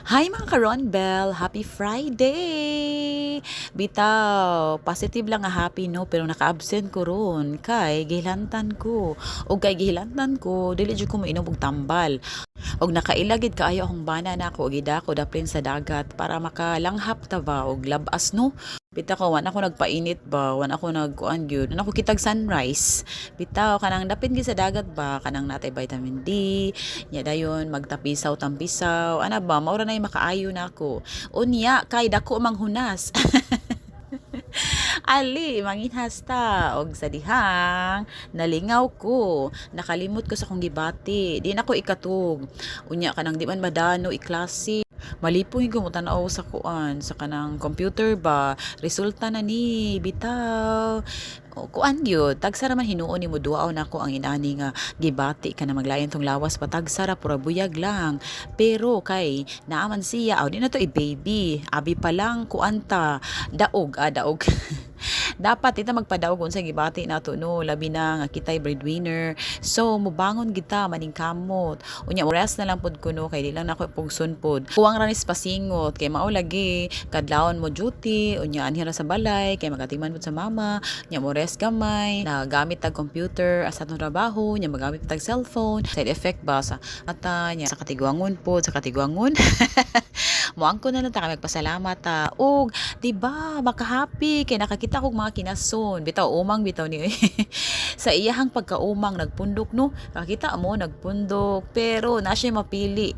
Hi mga ka-Ron Bell! Happy Friday! Bitaw, positive lang nga happy no, pero naka-absent ko ron. Kay, gihilantan ko. O kay gihilantan ko, dili jud ko mainom og tambal. Og nakailagid kaayo akong bana na ako, gida ko daplin sa dagat para makalanghap ta ba og labas no. Bitaw ko, wan ako nagpainit ba, wan ako nagkuan gyud. Wan ako kitag sunrise. Bitaw, kanang dapin gyud sa dagat ba, kanang natay vitamin D, nya dayon magtapisaw-tampisaw. Ana ba, maura na yung makaayo na ako. Unya, kay dako manghunas. Ali, manginhas ta. Og sa dihang, nalingaw ko. Nakalimot ko sa kong gibati. Di na ko ikatog. Unya, kanang di man madano, iklase. Malipoy ko mo tanaw sa kuan, sa kanang computer ba. Resulta na ni, bitaw. O, kuan gyud tagsara man hinuon nimo duaw nako ang inani nga gibati ka na maglayan tong lawas patagsara pura buyag lang pero kay naaman siya aw di na to i-baby abi pa lang kuanta daog dapat ita magpadaog unsa gibati nato no labi na nga kitay breadwinner so mubangon kita maning kamot unya oras na lang pud kuno kay di lang nako pugson pod kuwang ranis pasingot kay mao lagi kadlawon mo duty unya anhira sa balay kay magatiman pud sa mama nya mo rest gamay na gamit tag computer asa atong trabaho nya magamit tag cellphone side effect ba sa mata nya sa katigwangon pod sa katigwangon moangko na lang ta kay magpasalamat ta og di ba makahappy kay nakakita kog mga kinason bitaw umang bitaw ni sa iyahang pagkaumang nagpundok no nakita mo nagpundok pero na siya mapili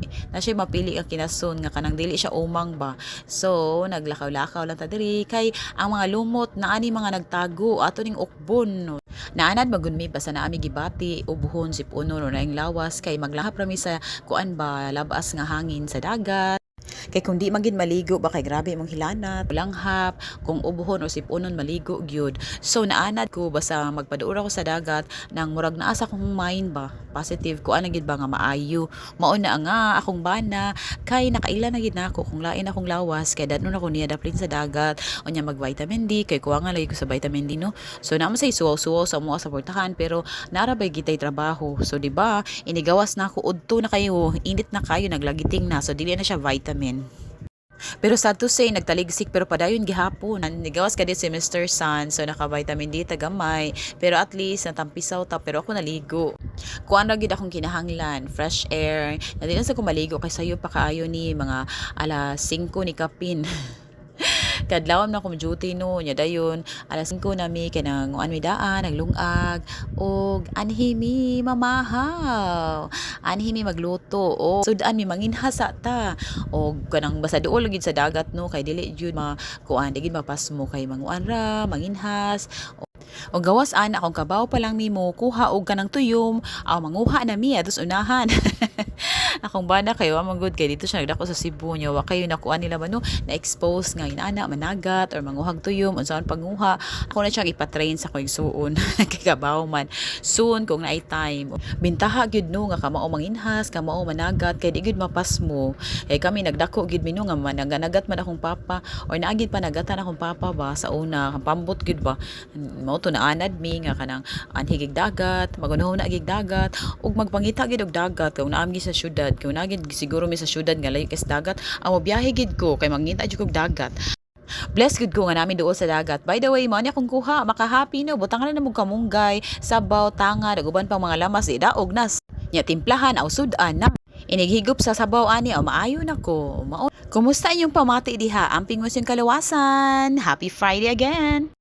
ang kinason nga kanang dili siya umang ba so naglakaw-lakaw lang ta diri kay ang mga lumot na ani mga nagtago ato ning ukbon no naanad magunmi basta na ami gibati ubuhon sipuno no na yung lawas kay maglahap rami sa kuan ba labas nga hangin sa dagat kay kung di magid maligo ba kay grabe mong hilanat langhap kung ubuhon o sipunon maligo gyud so naanad ko basta magpaduol ako sa dagat nang murag naa sa akong mind ba positive ko ana gid ba nga maayo mao na nga akong bana kay nakaila na gid nako kung lain akong lawas kay dadnon ako niya daplin sa dagat unya mag vitamin D kay kuha nga lagi ko sa vitamin D no so naman say suwaw-suwaw sa mga suportahan pero narabay gitay trabaho so di ba inigawas na ako udto na kayo init na kayo naglagiting na so dili na siya vitamin. Pero sad to say nagtaligsik pero padayon gihapon nigawas ka din si Mr. Sun so naka vitamin D tagamay pero at least natampisaw ta pero ako naligo kuan ra gid akong kinahanglan fresh air na di na sa ko maligo kay sayo pa kaayo ni mga alas 5 ni kapin kadlawon na akong duty no nya dayon alas 5 na mi kay nang mi daan naglungag og anhimi mamahaw anhimi magluto o sudan mi manginhasa ta og kanang basta duol gid sa dagat no kay dili jud kuan di gid mapasmo kay manguan ra manginhas o gawas ana akong kabaw pa lang nimo kuha og kanang tuyom aw manguha na mi atos unahan akong bana kayo amang good kay dito siya nagdako sa Cebu nya wa kayo nakuan nila ba no na expose nga inaana managat or manguhag tuyom unsaon pagnguha ako na siya ipatrain sa koig suon kay kabaw man soon kung naay time bintaha gyud no nga kamao manginhas kamao managat kay di gyud mapasmo kay kami nagdako gyud mino nga managanagat man akong papa or naagid pa nagatan akong papa ba sa una pambot gyud ba mao to naanad mi nga kanang anhigig dagat magunahon na gig dagat ug magpangita gid og dagat kung naamgi sa syudad kung nagid siguro mi sa syudad nga layo kay sa dagat ang biyahe gid ko kay mangita jud kog dagat. Bless good ko nga namin duol sa dagat. By the way, mao ni akong kuha, maka-happy no. Butang na namog kamunggay, sabaw, tanga, daguban pang mga lamas, daog nas. Nya timplahan aw sudan na. Inighigop sa sabaw ani aw maayo na ko. Kumusta inyong pamati diha? Amping mo siyang kalawasan. Happy Friday again.